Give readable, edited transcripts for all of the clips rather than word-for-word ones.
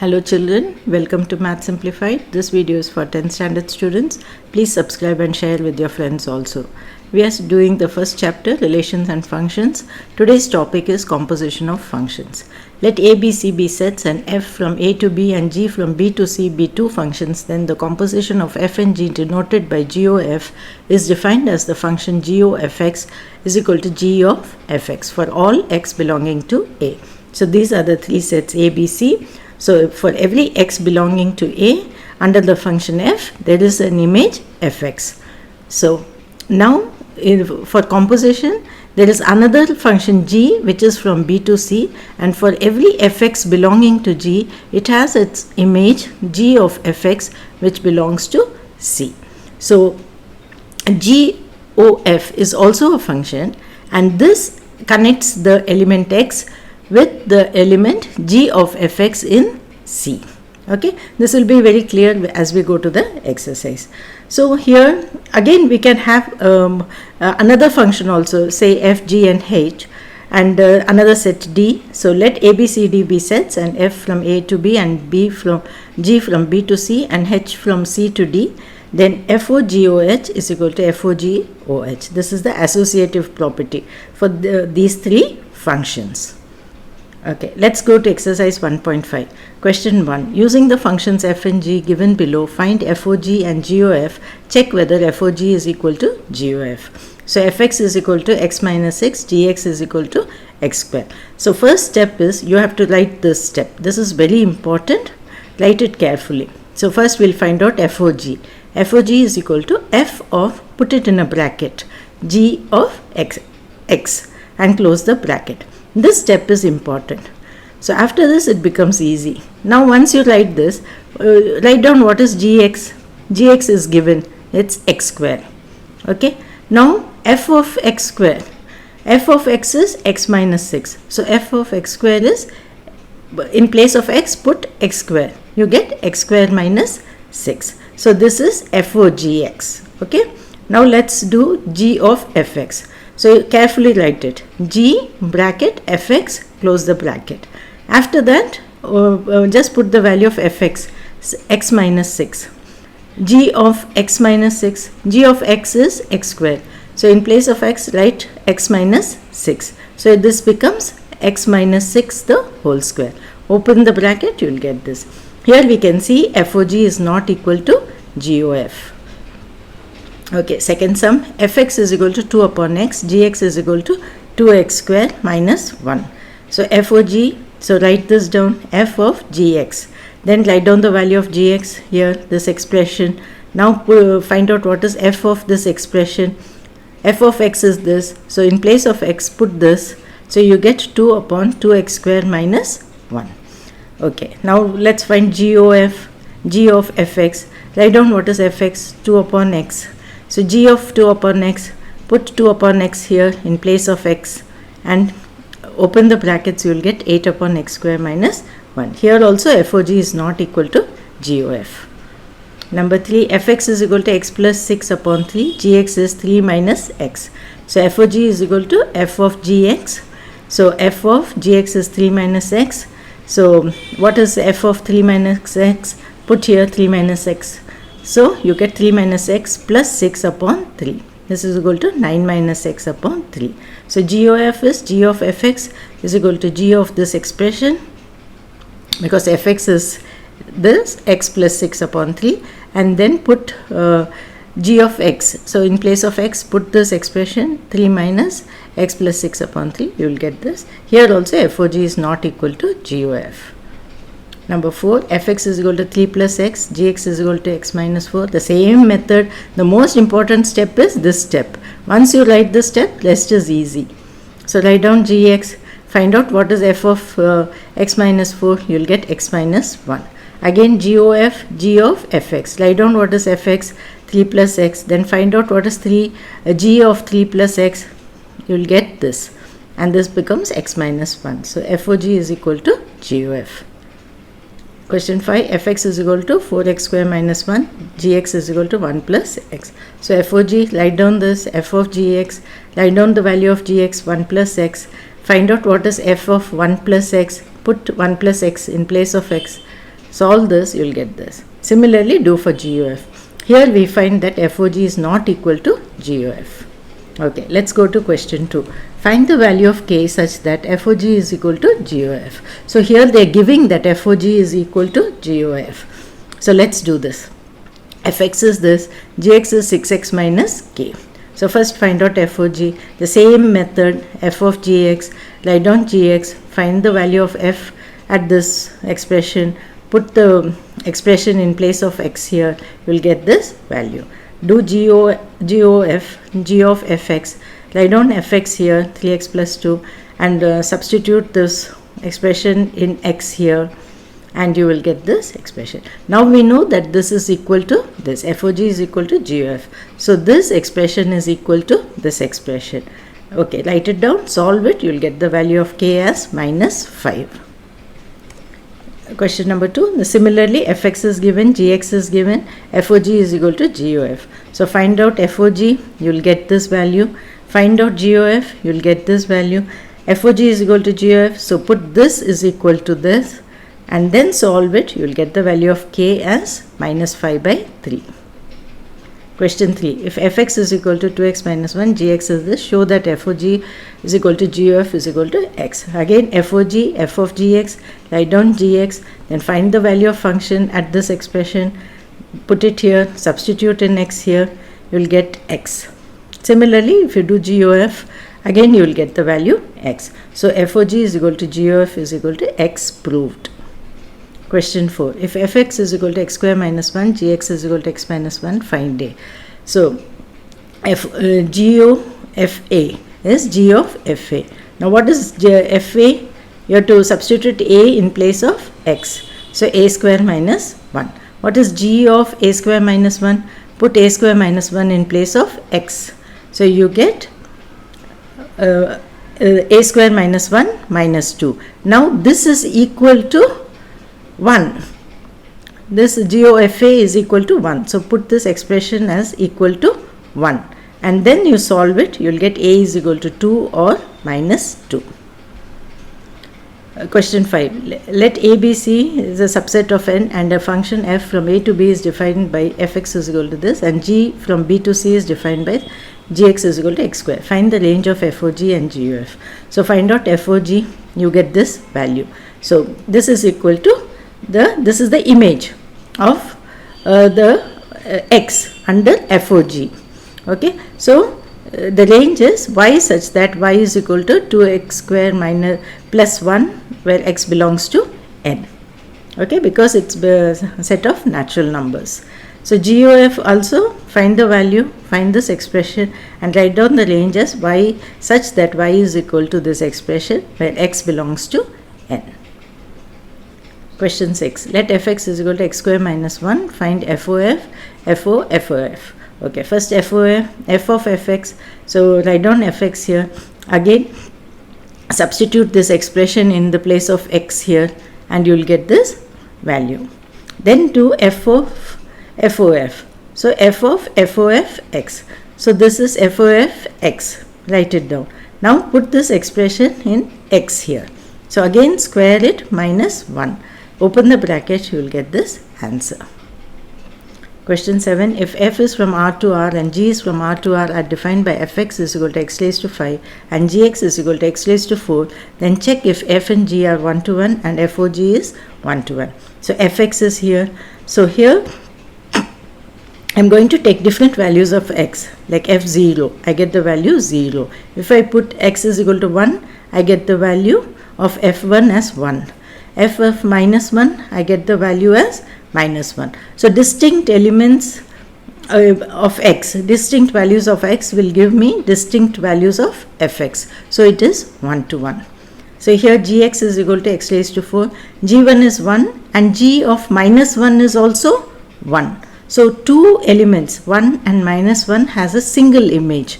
Hello children, welcome to Math Simplified. This video is for 10th standard students. Please subscribe and share with your friends also. We are doing the first chapter, Relations and Functions. Today's topic is Composition of Functions. Let A, B, C be sets and f from A to B and g from B to C be two functions. Then the composition of f and g denoted by g of f is defined as the function g of fx is equal to g of fx for all x belonging to A. So these are the three sets A, B, C. So for every x belonging to A, under the function f, there is an image fx. So now for composition, there is another function g which is from B to C, and for every fx belonging to g, it has its image g of fx which belongs to C. So g of is also a function, and this connects the element x with the element g of fx in C. Okay, this will be very clear as we go to the exercise. So here again we can have another function also, say f, g and h, and another set d. So let a, b, c, d be sets and f from A to B and b from g from B to C and h from C to D. Then FOGOH is equal to FOGOH. This is the associative property for these three functions. Okay, let's go to exercise 1.5. Question 1. Using the functions f and g given below, find FOG and GOF. Check whether FOG is equal to GOF. So fx is equal to x minus 6, gx is equal to x square. So first step is you have to write this step. This is very important. Write it carefully. So first we'll find out FOG. FOG is equal to f of, put it in a bracket, g of x and close the bracket. This step is important. So after this it becomes easy. Now once you write this, write down what is gx. Gx is given, it's x square. Okay. Now f of x square. F of x is x minus 6. So f of x square is, in place of x put x square. You get x square minus 6. So this is FOGX. Okay. Now let's do g of fx. So carefully write it, g bracket fx, close the bracket. After that just put the value of fx, x minus 6. G of x minus 6, g of x is x square. So in place of x write x minus 6. So this becomes x minus 6 the whole square. Open the bracket, you will get this. Here we can see FOG is not equal to GOF. Okay, second sum, fx is equal to 2 upon x, gx is equal to 2x square minus 1. So FOG, so write this down, f of gx. Then write down the value of gx here, this expression. Now find out what is f of this expression. F of x is this. So in place of x put this. So you get 2 upon 2x square minus 1. Okay, now let's find g of fx. Write down what is fx, 2 upon x. So g of 2 upon x, put 2 upon x here in place of x and open the brackets, you will get 8 upon x square minus 1. Here also FOG is not equal to GOF. Number 3, fx is equal to x plus 6 upon 3, gx is 3 minus x. So FOG is equal to f of gx. So f of gx is 3 minus x. So what is f of 3 minus x? Put here 3 minus x. So you get 3 minus x plus 6 upon 3. This is equal to 9 minus x upon 3. So GOF is g of fx is equal to g of this expression, because fx is this x plus 6 upon 3, and then put g of x. So in place of x put this expression 3 minus x plus 6 upon 3. You will get this. Here also FOG is not equal to GOF. Number 4, fx is equal to 3 plus x, gx is equal to x minus 4. The same method. The most important step is this step. Once you write this step, rest is easy. So write down gx, find out what is f of x minus 4, you will get x minus 1. Again GOF, g of fx. Write down what is fx, 3 plus x. Then find out what is g of 3 plus x. You will get this. And this becomes x minus 1. So FOG is equal to GOF. Question 5, fx is equal to 4x square minus 1, gx is equal to 1 plus x. So FOG, write down this, f of gx, write down the value of gx, 1 plus x. Find out what is f of 1 plus x, put 1 plus x in place of x. Solve this, you will get this. Similarly, do for GOF. Here we find that FOG is not equal to GOF. Okay, let's go to question 2. Find the value of K such that FOG is equal to GOF. So here they are giving that FOG is equal to GOF. So let's do this. Fx is this, Gx is 6x minus K. So first find out FOG. The same method, f of Gx, write down Gx, find the value of f at this expression, put the expression in place of x here, you will get this value. Do GOF, G of fx, write down fx here, 3x plus 2, and substitute this expression in x here, and you will get this expression. Now we know that this is equal to this, FOG is equal to GOF. So this expression is equal to this expression. Okay, write it down, solve it, you will get the value of K as minus 5. Question number 2, similarly fx is given, Gx is given, FOG is equal to GOF. So find out FOG, you will get this value. Find out GOF, you will get this value. FOG is equal to GOF, so put this is equal to this, and then solve it, you will get the value of K as minus 5 by 3. Question 3. If fx is equal to 2x minus 1, Gx is this, show that FOG is equal to GOF is equal to x. Again, FOG, f of Gx, write down Gx, then find the value of function at this expression, put it here, substitute in x here, you will get x. Similarly, if you do GOF, again you will get the value x. So FOG is equal to GOF is equal to x proved. Question 4. If fx is equal to x square minus 1, Gx is equal to x minus 1, find a. So G of fa is G of fa. Now what is fa? You have to substitute a in place of x. So a square minus 1. What is G of a square minus 1? Put a square minus 1 in place of x. So you get a square minus 1 minus 2. Now this is equal to 1. This G of fa is equal to 1. So put this expression as equal to 1. And then you solve it, you will get a is equal to 2 or minus 2. Question 5. Let ABC is a subset of n and a function f from a to b is defined by fx is equal to this, and g from b to c is defined by Gx is equal to x square. Find the range of FOG and GOF. So find out FOG, you get this value. So this is equal to this is the image of the x under FOG. Okay, so the range is y such that y is equal to 2x square minus plus 1 where x belongs to n. Okay, because it's a set of natural numbers. So GOF also, find the value, find this expression and write down the range as y such that y is equal to this expression where x belongs to n. Question 6. Let fx is equal to x square minus 1. Find FOF, FO, FOF. Okay, first FOF, f of fx. So write down fx here. Again, substitute this expression in the place of x here and you will get this value. Then do f of FOF. So f of FOF x. So this is FOF x. Write it down. Now put this expression in x here. So again square it minus 1. Open the bracket, you will get this answer. Question 7. If f is from R to R and g is from R to R are defined by fx is equal to x raised to 5 and gx is equal to x raised to 4, then check if f and g are 1 to 1 and FOG is 1 to 1. So fx is here. So here I am going to take different values of x, like f0, I get the value 0. If I put x is equal to 1, I get the value of f1 as 1. F of minus 1, I get the value as minus 1. So distinct elements of x, distinct values of x will give me distinct values of fx. So it is 1 to 1. So here gx is equal to x raised to 4, g1 is 1 and g of minus 1 is also 1. So two elements, 1 and minus 1 has a single image,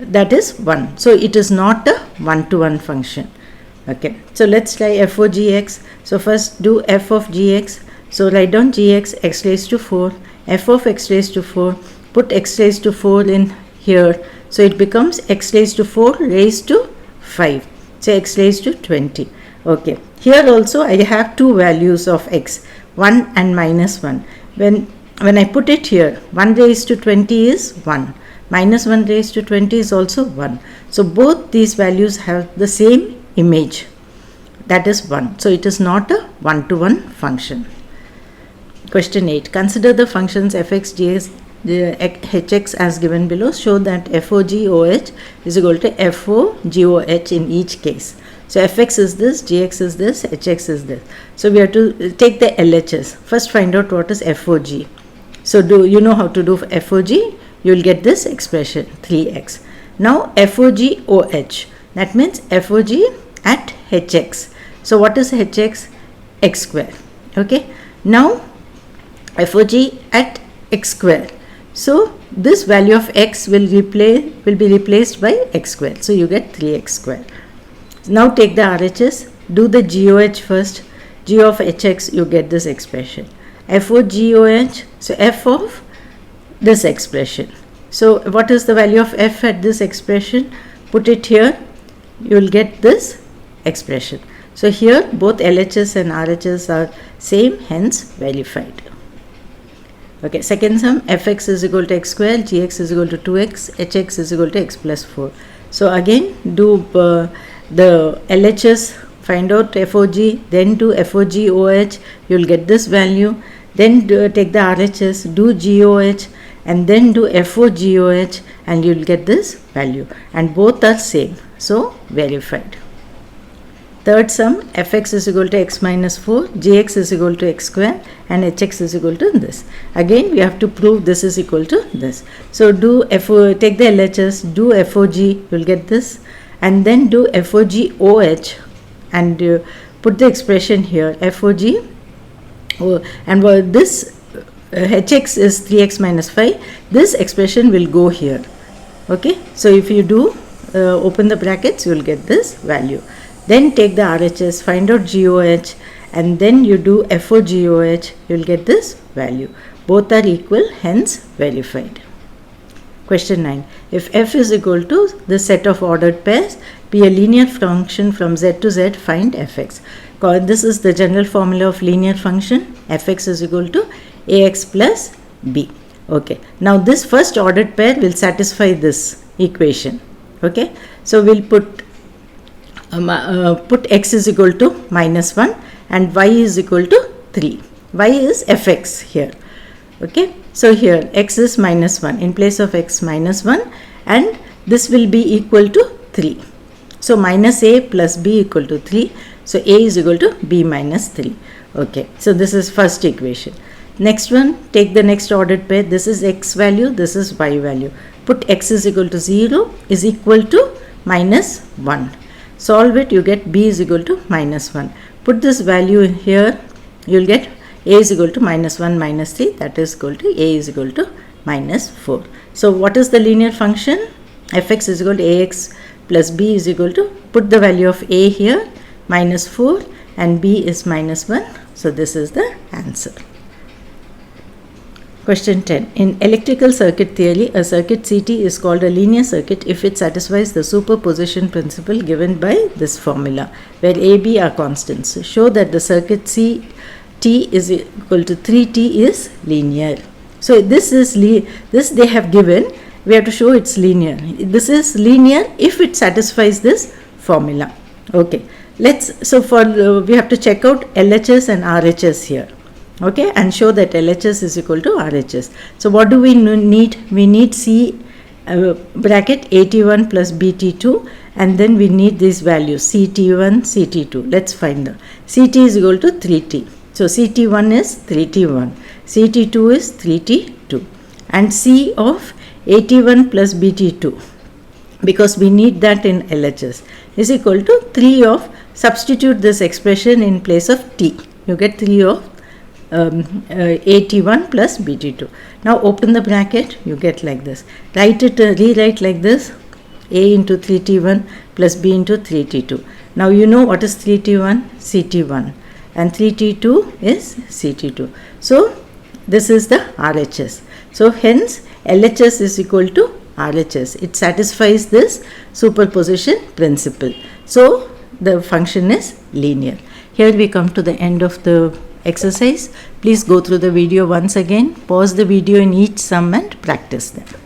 that is 1. So it is not a 1 to 1 function. Okay, so let's try f of gx. So first do f of gx. So write down gx x raised to 4, f of x raised to 4, put x raised to 4 in here. So it becomes x raised to 4 raised to 5. So x raised to 20. Okay, here also I have two values of x, 1 and minus 1. When I put it here, 1 raised to 20 is 1, minus 1 raised to 20 is also 1. So both these values have the same image, that is 1. So it is not a one-to-one function. Question 8. Consider the functions fx, gx, hx as given below. Show that FOGOH is equal to FOGOH in each case. So fx is this, gx is this, hx is this. So we have to take the LHS. First find out what is FOG. So do you know how to do FOG? You will get this expression 3x. Now FOGOH, that means FOG at hx. So what is hx? X square. Okay. Now FOG at x square. So this value of x will be replaced by x square. So you get 3x square. Now take the RHS, do the GOH first. G of hx, you get this expression. FOGOH, so f of this expression. So what is the value of f at this expression? Put it here, you will get this expression. So here both LHS and RHS are same, hence verified. Okay, second sum, fx is equal to x square, gx is equal to 2x, hx is equal to x plus 4. So again do the LHS, find out FOG, then do FOGOH, you will get this value. Then take the RHS, do GOH, and then do FOGOH, and you will get this value. And both are same, so verified. Third sum, fx is equal to x minus 4, gx is equal to x square, and hx is equal to this. Again, we have to prove this is equal to this. So take the LHS, do FOG, you will get this, and then do FOGOH, and put the expression here, FOG, and this hx is 3x minus 5, this expression will go here. Okay, so if you do open the brackets, you will get this value. Then take the RHS, find out GOH, and then you do FOGOH, you will get this value. Both are equal, hence verified. Question 9. If f is equal to the set of ordered pairs, be a linear function from z to z, find fx. This is the general formula of linear function. Fx is equal to ax plus b. Okay. Now this first ordered pair will satisfy this equation. Okay. So we'll put x is equal to minus 1 and y is equal to 3. Y is fx here. Okay. So here x is minus 1 in place of x minus 1, and this will be equal to 3. So minus a plus b equal to 3. So a is equal to b minus 3. Okay. So this is first equation. Next one, take the next ordered pair. This is x value, this is y value. Put x is equal to 0 is equal to minus 1. Solve it, you get b is equal to minus 1. Put this value here, you will get a is equal to minus 1 minus 3, that is equal to a is equal to minus 4. So what is the linear function? Fx is equal to ax plus b is equal to, put the value of a here, minus 4, and b is minus 1. So this is the answer. Question 10. In electrical circuit theory, a circuit CT is called a linear circuit if it satisfies the superposition principle given by this formula, where a, b are constants. So show that the circuit CT is equal to 3t is linear. So this is this they have given. We have to show it's linear. This is linear if it satisfies this formula. Okay. So we have to check out LHS and RHS here. Okay, and show that LHS is equal to RHS. So what do we need? We need C bracket AT1 plus BT2, and then we need these values CT1, CT2. Let's find them. CT is equal to 3T. So CT1 is 3T1, CT2 is 3T2, and C of AT1 plus BT2, because we need that in LHS, is equal to 3 of, substitute this expression in place of T. You get 3 of AT1 plus BT2. Now open the bracket, you get like this. Rewrite like this, A into 3T1 plus B into 3T2. Now you know what is 3T1? CT1, and 3T2 is CT2. So this is the RHS. So hence LHS is equal to RHS. It satisfies this superposition principle. So the function is linear. Here we come to the end of the exercise. Please go through the video once again, pause the video in each sum and practice them.